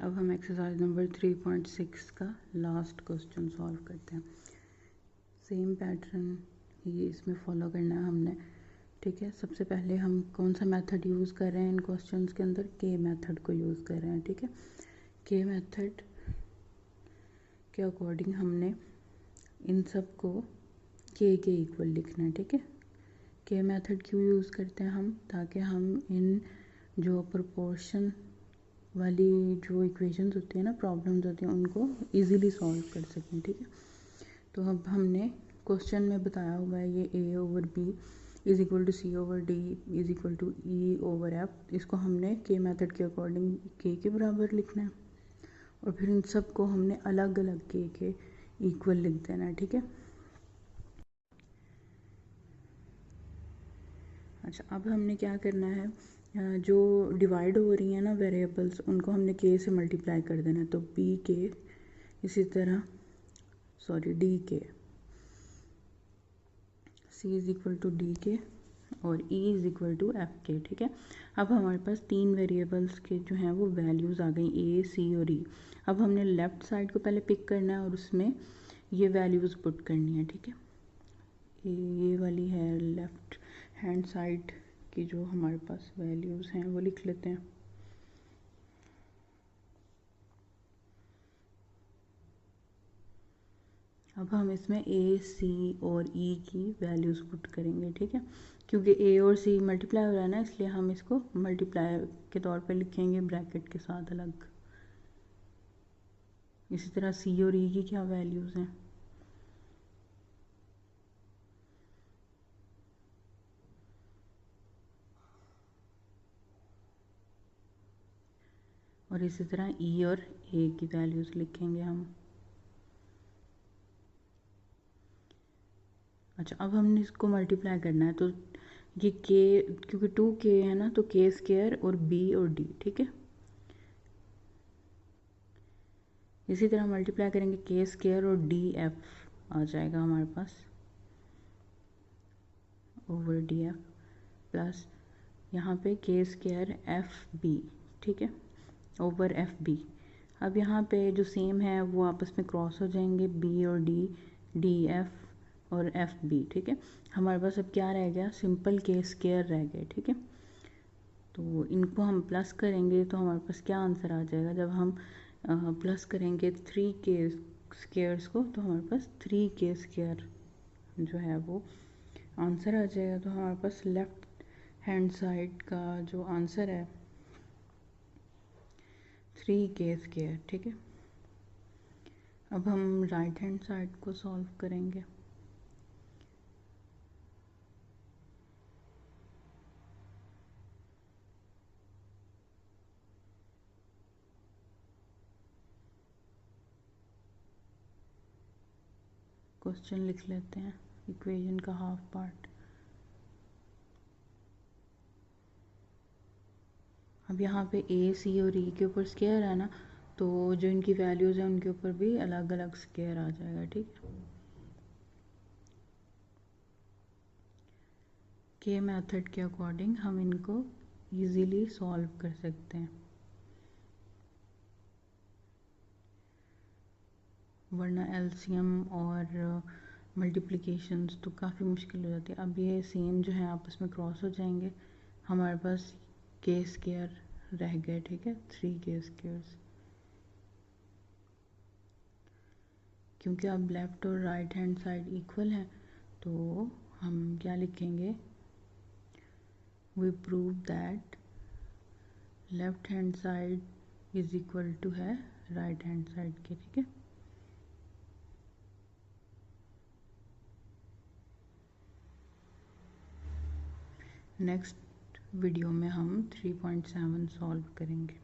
अब हम exercise number 3.6 का लास्ट क्वेश्चन सॉल्व करते हैं। सेम पैटर्न ये इसमें फॉलो करना है हमने, ठीक है। सबसे पहले हम कौन सा मेथड यूज़ कर रहे हैं इन क्वेश्चंस के अंदर, के मेथड को यूज़ कर रहे हैं, ठीक है। के मेथड के अकॉर्डिंग हमने इन सब को के इक्वल लिखना है, ठीक है। के मेथड क्यों यूज़ करते हैं हम, ताकि हम इन जो प्रोपोर्शन वाली जो इक्वेशंस होती है ना, प्रॉब्लम्स होती हैं, उनको इजीली सॉल्व कर सकें, ठीक है। तो अब हमने क्वेश्चन में बताया हुआ है ये A over B is equal to C over D is equal to E over F. इसको हमने के मेथड के अकॉर्डिंग के बराबर लिखना है और फिर इन सब को हमने अलग अलग के इक्वल लिख देना है, ठीक है। अच्छा, अब हमने क्या करना है, जो डिवाइड हो रही हैं ना वेरिएबल्स, उनको हमने के से मल्टीप्लाई कर देना है। तो बी के इसी तरह डी के, सी इज़ इक्वल टू डी के और E is equal to F के, ठीक है। अब हमारे पास तीन वेरिएबल्स के जो हैं वो वैल्यूज़ आ गई, ए सी और ई। अब हमने लेफ़्ट साइड को पहले पिक करना है और उसमें ये वैल्यूज़ पुट करनी है, ठीक है। ये वाली है लेफ़्ट हैंड साइड की जो हमारे पास वैल्यूज़ हैं वो लिख लेते हैं। अब हम इसमें ए सी और ई की वैल्यूज़ पुट करेंगे, ठीक है। क्योंकि ए और सी मल्टीप्लाई हो रहा है ना, इसलिए हम इसको मल्टीप्लाई के तौर पे लिखेंगे ब्रैकेट के साथ अलग। इसी तरह सी और ई की क्या वैल्यूज़ हैं, और इसी तरह ई और ए की वैल्यूज़ लिखेंगे हम। अच्छा, अब हमने इसको मल्टीप्लाई करना है, तो ये के, क्योंकि 2k है ना, तो के स्क्वायर और बी और डी, ठीक है। इसी तरह मल्टीप्लाई करेंगे के स्क्वायर और डी एफ आ जाएगा हमारे पास ओवर डी एफ प्लस यहाँ पे के स्क्वायर एफ बी, ठीक है, ओवर एफ बी। अब यहाँ पे जो सेम है वो आपस में क्रॉस हो जाएंगे, बी और डी, डी एफ और एफ बी, ठीक है। हमारे पास अब क्या रह गया, सिंपल के स्क्वायर रह गए, ठीक है। तो इनको हम प्लस करेंगे तो हमारे पास क्या आंसर आ जाएगा, जब हम प्लस करेंगे 3k स्क्वायर्स को तो हमारे पास 3k स्क्वायर जो है वो आंसर आ जाएगा। तो हमारे पास लेफ़्ट हैंड साइड का जो आंसर है 3k स्क्वायर, ठीक है। अब हम राइट हैंड साइड को सॉल्व करेंगे। क्वेश्चन लिख लेते हैं, इक्वेशन का हाफ पार्ट। अब यहाँ पे ए सी और ई के ऊपर स्क्वायर है ना, तो जो इनकी वैल्यूज़ हैं उनके ऊपर भी अलग अलग स्क्वायर आ जाएगा, ठीक है। के मेथड के अकॉर्डिंग हम इनको इजीली सॉल्व कर सकते हैं, वरना एलसीएम और मल्टीप्लिकेशंस तो काफ़ी मुश्किल हो जाती है। अब ये सेम जो है आपस में क्रॉस हो जाएंगे, हमारे पास के स्क्वायर रह गए, ठीक है, 3k स्क्वायर्स। क्योंकि अब लेफ़्ट और राइट हैंड साइड इक्वल है तो हम क्या लिखेंगे, we prove that left hand side is equal to है राइट हैंड साइड के, ठीक है। नेक्स्ट वीडियो में हम 3.7 सॉल्व करेंगे।